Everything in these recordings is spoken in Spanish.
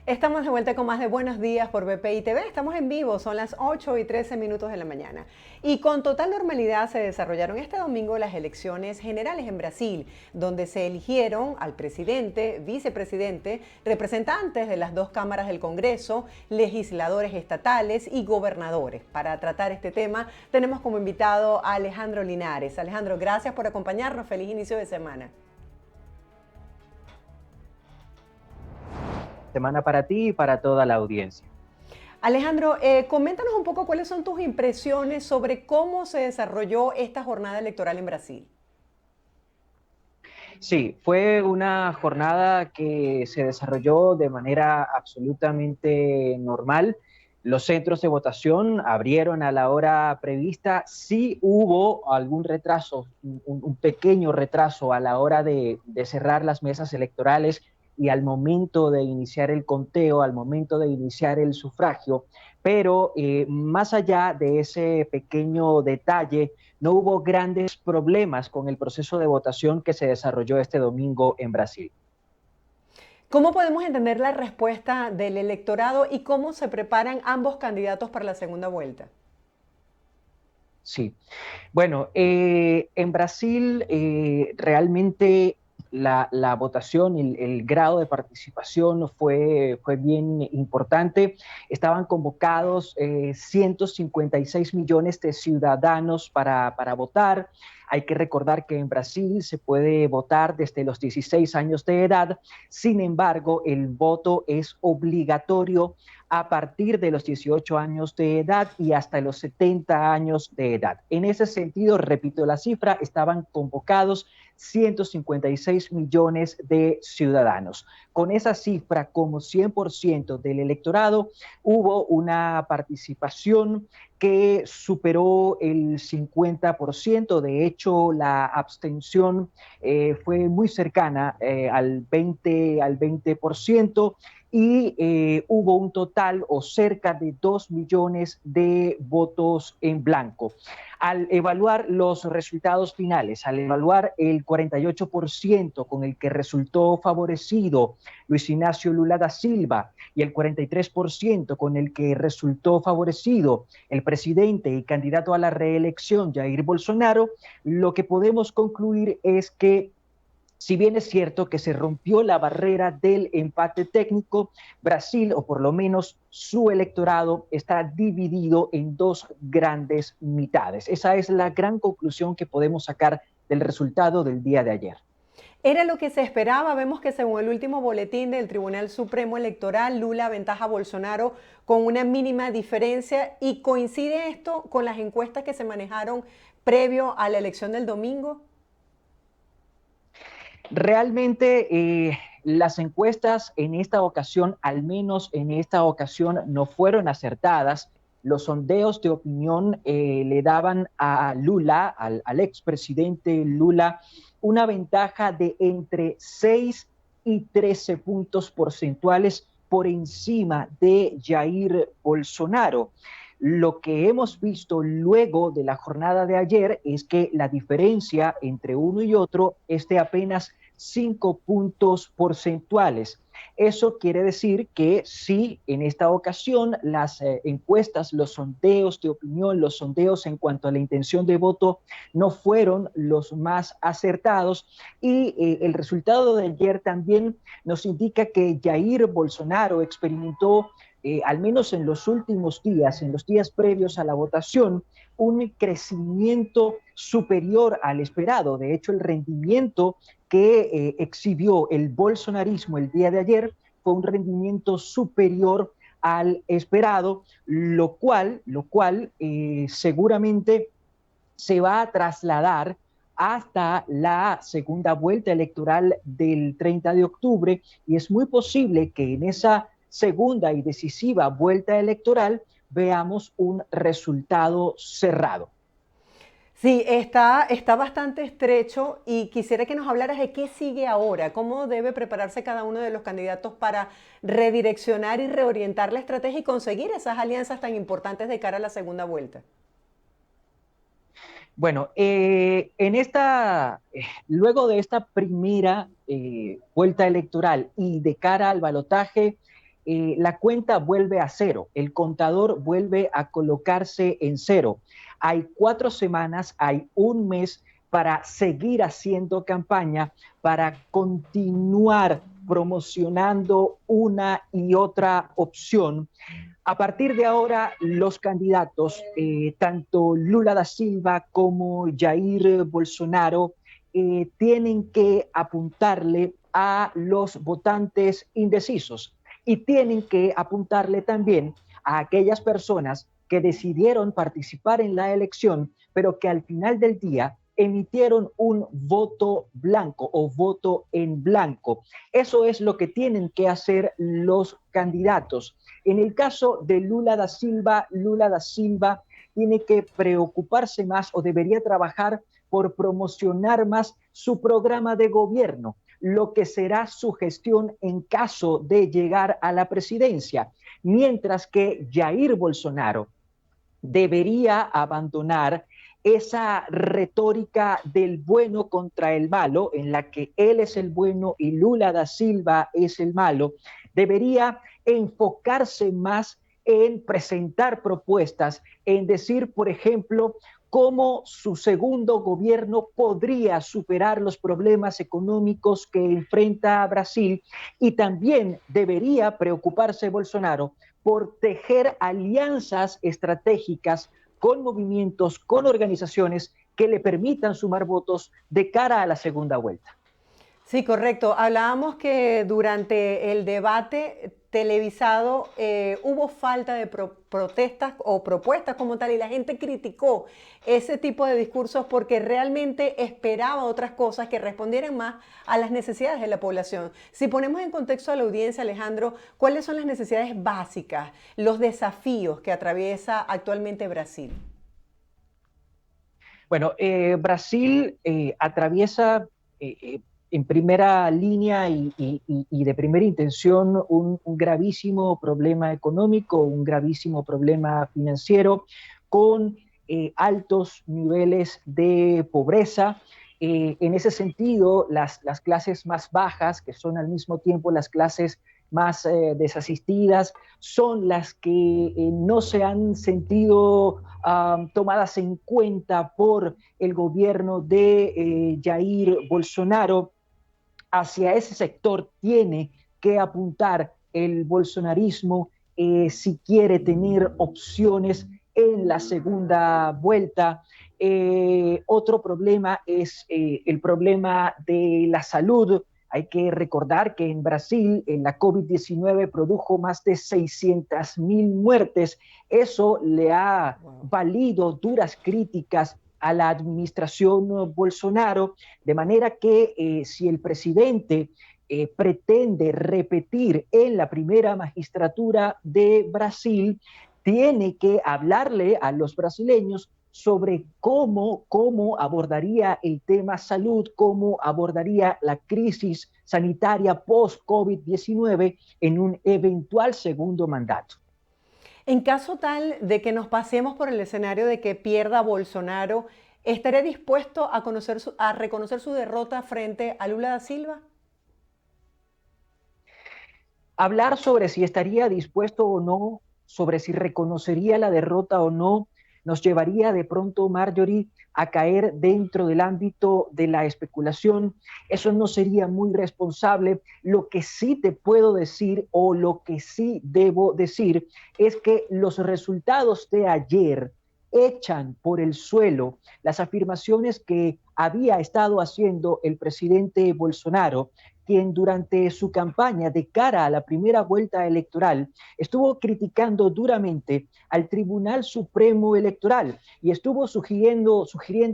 Estamos de vuelta con más de Buenos Días por BPI TV. Estamos en vivo, son las 8:13 de la mañana. Y con total normalidad se desarrollaron este domingo las elecciones generales en Brasil, donde se eligieron al presidente, vicepresidente, representantes de las dos cámaras del Congreso, legisladores estatales y gobernadores. Para tratar este tema tenemos como invitado a Alejandro Linares. Alejandro, gracias por acompañarnos. Feliz inicio de semana. Semana para ti y para toda la audiencia. Alejandro, coméntanos un poco cuáles son tus impresiones sobre cómo se desarrolló esta jornada electoral en Brasil. Sí, fue una jornada que se desarrolló de manera absolutamente normal. Los centros de votación abrieron a la hora prevista. Sí hubo algún retraso, un pequeño retraso a la hora de cerrar las mesas electorales y al momento de iniciar el conteo, al momento de iniciar el sufragio, pero más allá de ese pequeño detalle, no hubo grandes problemas con el proceso de votación que se desarrolló este domingo en Brasil. ¿Cómo podemos entender la respuesta del electorado y cómo se preparan ambos candidatos para la segunda vuelta? Sí, bueno, en Brasil realmente la votación, el grado de participación fue bien importante. Estaban convocados 156 millones de ciudadanos para votar. Hay que recordar que en Brasil se puede votar desde los 16 años de edad. Sin embargo, el voto es obligatorio a partir de los 18 años de edad y hasta los 70 años de edad. En ese sentido, repito la cifra, estaban convocados 156 millones de ciudadanos. Con esa cifra, como 100% del electorado, hubo una participación que superó el 50%. De hecho, la abstención fue muy cercana al 20%, y hubo un total o cerca de 2 millones de votos en blanco. Al evaluar los resultados finales, al evaluar el 48% con el que resultó favorecido Luis Ignacio Lula da Silva y el 43% con el que resultó favorecido el presidente y candidato a la reelección Jair Bolsonaro, lo que podemos concluir es que, si bien es cierto que se rompió la barrera del empate técnico, Brasil, o por lo menos su electorado, está dividido en dos grandes mitades. Esa es la gran conclusión que podemos sacar del resultado del día de ayer. Era lo que se esperaba. Vemos que según el último boletín del Tribunal Supremo Electoral, Lula aventaja a Bolsonaro con una mínima diferencia. ¿Y coincide esto con las encuestas que se manejaron previo a la elección del domingo? Realmente las encuestas en esta ocasión, al menos en esta ocasión, no fueron acertadas. Los sondeos de opinión le daban a Lula, al expresidente Lula, una ventaja de entre 6 y 13 puntos porcentuales por encima de Jair Bolsonaro. Lo que hemos visto luego de la jornada de ayer es que la diferencia entre uno y otro es de apenas 5 puntos porcentuales. Eso quiere decir que sí, en esta ocasión las encuestas, los sondeos de opinión, los sondeos en cuanto a la intención de voto no fueron los más acertados, y el resultado de ayer también nos indica que Jair Bolsonaro experimentó, al menos en los últimos días, en los días previos a la votación, un crecimiento superior al esperado. De hecho, el rendimiento que exhibió el bolsonarismo el día de ayer fue un rendimiento superior al esperado, lo cual seguramente se va a trasladar hasta la segunda vuelta electoral del 30 de octubre, y es muy posible que en esa segunda y decisiva vuelta electoral veamos un resultado cerrado. Sí, está bastante estrecho y quisiera que nos hablaras de qué sigue ahora, cómo debe prepararse cada uno de los candidatos para redireccionar y reorientar la estrategia y conseguir esas alianzas tan importantes de cara a la segunda vuelta. Bueno, luego de esta primera vuelta electoral y de cara al balotaje, la cuenta vuelve a cero, el contador vuelve a colocarse en cero. Hay 4 semanas, hay un mes para seguir haciendo campaña, para continuar promocionando una y otra opción. A partir de ahora, los candidatos, tanto Lula da Silva como Jair Bolsonaro, tienen que apuntarle a los votantes indecisos y tienen que apuntarle también a aquellas personas que decidieron participar en la elección, pero que al final del día emitieron un voto blanco o voto en blanco. Eso es lo que tienen que hacer los candidatos. En el caso de Lula da Silva tiene que preocuparse más o debería trabajar por promocionar más su programa de gobierno, lo que será su gestión en caso de llegar a la presidencia, mientras que Jair Bolsonaro debería abandonar esa retórica del bueno contra el malo, en la que él es el bueno y Lula da Silva es el malo. Debería enfocarse más en presentar propuestas, en decir, por ejemplo, cómo su segundo gobierno podría superar los problemas económicos que enfrenta Brasil, y también debería preocuparse Bolsonaro por tejer alianzas estratégicas con movimientos, con organizaciones que le permitan sumar votos de cara a la segunda vuelta. Sí, correcto. Hablábamos que durante el debate televisado hubo falta de protestas o propuestas como tal y la gente criticó ese tipo de discursos porque realmente esperaba otras cosas que respondieran más a las necesidades de la población. Si ponemos en contexto a la audiencia, Alejandro, ¿cuáles son las necesidades básicas, los desafíos que atraviesa actualmente Brasil? Bueno, Brasil atraviesa en primera línea y de primera intención un gravísimo problema económico, un gravísimo problema financiero, con altos niveles de pobreza. En ese sentido, las clases más bajas, que son al mismo tiempo las clases más desasistidas, son las que no se han sentido tomadas en cuenta por el gobierno de Jair Bolsonaro. Hacia ese sector tiene que apuntar el bolsonarismo si quiere tener opciones en la segunda vuelta. Otro problema es el problema de la salud. Hay que recordar que en Brasil la COVID-19 produjo más de 600.000 muertes. Eso le ha valido duras críticas a la administración Bolsonaro, de manera que si el presidente pretende repetir en la primera magistratura de Brasil, tiene que hablarle a los brasileños sobre cómo abordaría el tema salud, cómo abordaría la crisis sanitaria post-COVID-19 en un eventual segundo mandato. En caso tal de que nos pasemos por el escenario de que pierda Bolsonaro, ¿estaría dispuesto a reconocer su derrota frente a Lula da Silva? Hablar sobre si estaría dispuesto o no, sobre si reconocería la derrota o no, nos llevaría de pronto, Marjorie, a caer dentro del ámbito de la especulación. Eso no sería muy responsable. Lo que sí te puedo decir, o lo que sí debo decir, es que los resultados de ayer echan por el suelo las afirmaciones que había estado haciendo el presidente Bolsonaro, quien durante su campaña de cara a la primera vuelta electoral estuvo criticando duramente al Tribunal Supremo Electoral y estuvo sugiriendo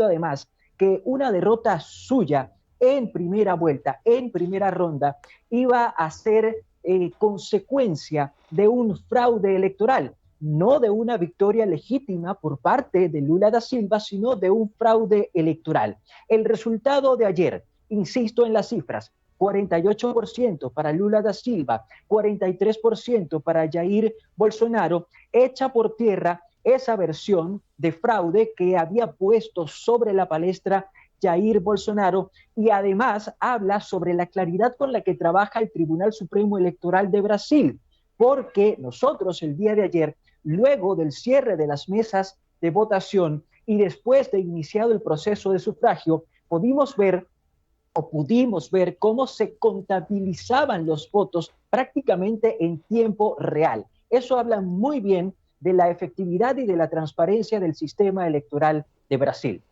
además que una derrota suya en primera vuelta, en primera ronda, iba a ser consecuencia de un fraude electoral, no de una victoria legítima por parte de Lula da Silva, sino de un fraude electoral. El resultado de ayer, insisto en las cifras, 48% para Lula da Silva, 43% para Jair Bolsonaro, echa por tierra esa versión de fraude que había puesto sobre la palestra Jair Bolsonaro, y además habla sobre la claridad con la que trabaja el Tribunal Supremo Electoral de Brasil. porque nosotros el día de ayer, luego del cierre de las mesas de votación y después de iniciado el proceso de sufragio, pudimos ver cómo se contabilizaban los votos prácticamente en tiempo real. Eso habla muy bien de la efectividad y de la transparencia del sistema electoral de Brasil.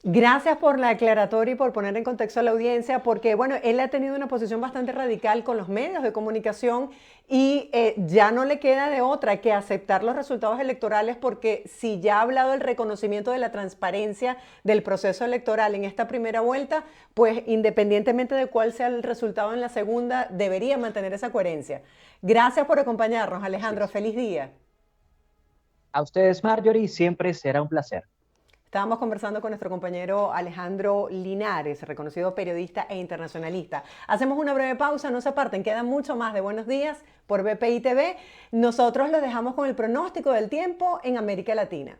Gracias por la aclaratoria y por poner en contexto a la audiencia, porque bueno, él ha tenido una posición bastante radical con los medios de comunicación y ya no le queda de otra que aceptar los resultados electorales, porque si ya ha hablado del reconocimiento de la transparencia del proceso electoral en esta primera vuelta, pues independientemente de cuál sea el resultado en la segunda, debería mantener esa coherencia. Gracias por acompañarnos, Alejandro. Feliz día. A ustedes, Marjorie, siempre será un placer. Estábamos conversando con nuestro compañero Alejandro Linares, reconocido periodista e internacionalista. Hacemos una breve pausa, no se aparten, queda mucho más de Buenos Días por BPI TV. Nosotros los dejamos con el pronóstico del tiempo en América Latina.